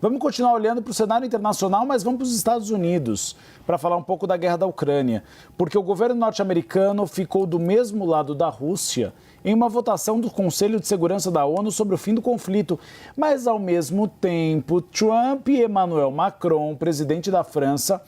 Vamos continuar olhando para o cenário internacional, mas vamos para os Estados Unidos para falar um pouco da guerra da Ucrânia. Porque o governo norte-americano ficou do mesmo lado da Rússia em uma votação do Conselho de Segurança da ONU sobre o fim do conflito. Mas, ao mesmo tempo, Trump e Emmanuel Macron, presidente da França,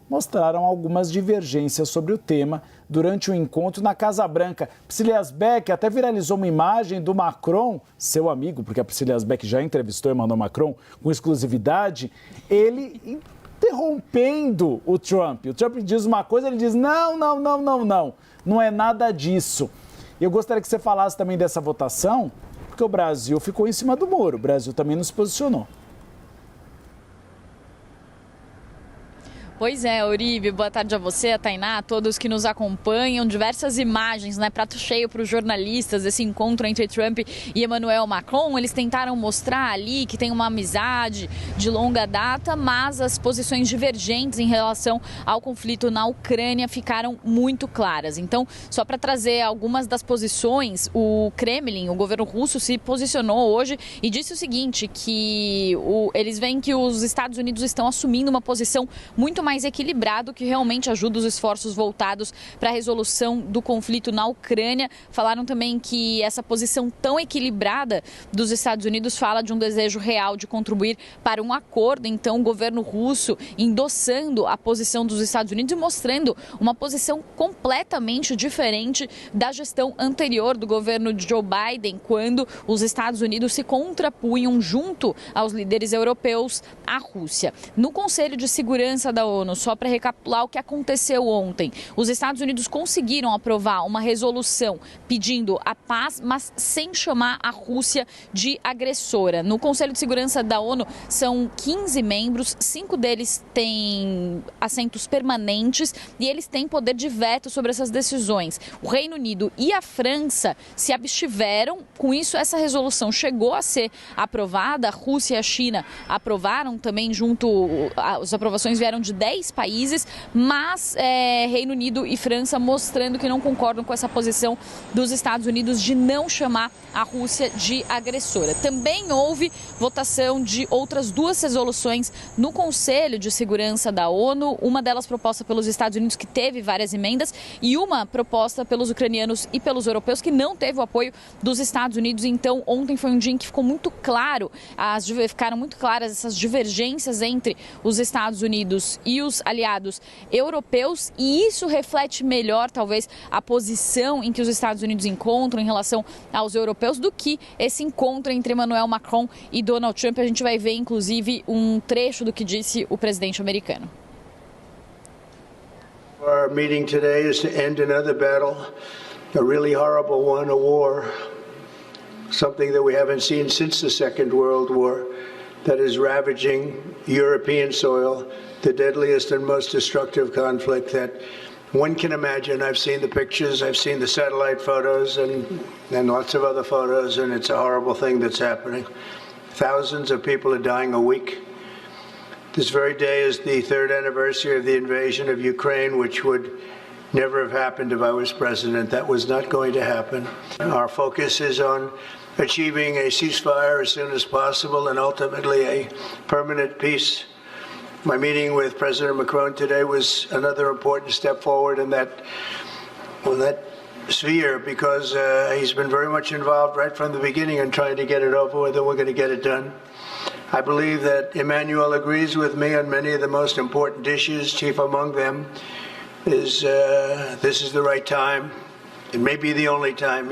mostraram algumas divergências sobre o tema durante o encontro na Casa Branca. Priscila Asbeck até viralizou uma imagem do Macron, seu amigo, porque a Priscila Asbeck já entrevistou Emmanuel Macron com exclusividade, ele interrompendo o Trump. O Trump diz uma coisa, ele diz não é nada disso. Eu gostaria que você falasse também dessa votação, porque o Brasil ficou em cima do muro, o Brasil também não se posicionou. Pois é, Uribe, boa tarde a você, a Tainá, a todos que nos acompanham. Diversas imagens, prato cheio para os jornalistas desse encontro entre Trump e Emmanuel Macron. Eles tentaram mostrar ali que tem uma amizade de longa data, mas as posições divergentes em relação ao conflito na Ucrânia ficaram muito claras. Então, só para trazer algumas das posições, o Kremlin, o governo russo, se posicionou hoje e disse o seguinte, que eles veem que os Estados Unidos estão assumindo uma posição muito mais equilibrado, que realmente ajuda os esforços voltados para a resolução do conflito na Ucrânia. Falaram também que essa posição tão equilibrada dos Estados Unidos fala de um desejo real de contribuir para um acordo. Então, o governo russo endossando a posição dos Estados Unidos e mostrando uma posição completamente diferente da gestão anterior do governo de Joe Biden, quando os Estados Unidos se contrapunham junto aos líderes europeus à Rússia. No Conselho de Segurança da ONU, só para recapitular o que aconteceu ontem, os Estados Unidos conseguiram aprovar uma resolução pedindo a paz, mas sem chamar a Rússia de agressora. No Conselho de Segurança da ONU são 15 membros, 5 deles têm assentos permanentes e eles têm poder de veto sobre essas decisões. O Reino Unido e a França se abstiveram, com isso essa resolução chegou a ser aprovada. A Rússia e a China aprovaram também as aprovações vieram de 10 países, mas Reino Unido e França mostrando que não concordam com essa posição dos Estados Unidos de não chamar a Rússia de agressora. Também houve votação de outras 2 resoluções no Conselho de Segurança da ONU, uma delas proposta pelos Estados Unidos, que teve várias emendas, e uma proposta pelos ucranianos e pelos europeus, que não teve o apoio dos Estados Unidos. Então, ontem foi um dia em que ficou muito claro, ficaram muito claras essas divergências entre os Estados Unidos e os aliados europeus, e isso reflete melhor, talvez, a posição em que os Estados Unidos encontram em relação aos europeus do que esse encontro entre Emmanuel Macron e Donald Trump. A gente vai ver, inclusive, um trecho do que disse o presidente americano. Our meeting today is to end another battle, a really horrible one, a war, something that we haven't seen since the Second World War, that is ravaging European soil, the deadliest and most destructive conflict that one can imagine. I've seen the pictures, I've seen the satellite photos and lots of other photos, and it's a horrible thing that's happening. Thousands of people are dying a week. This very day is the 3rd anniversary of the invasion of Ukraine, which would never have happened if I was president. That was not going to happen. Our focus is on achieving a ceasefire as soon as possible and ultimately a permanent peace. My meeting with President Macron today was another important step forward in that sphere, because he's been very much involved right from the beginning in trying to get it over with, and we're going to get it done. I believe that Emmanuel agrees with me on many of the most important issues. Chief among them is this is the right time. It may be the only time.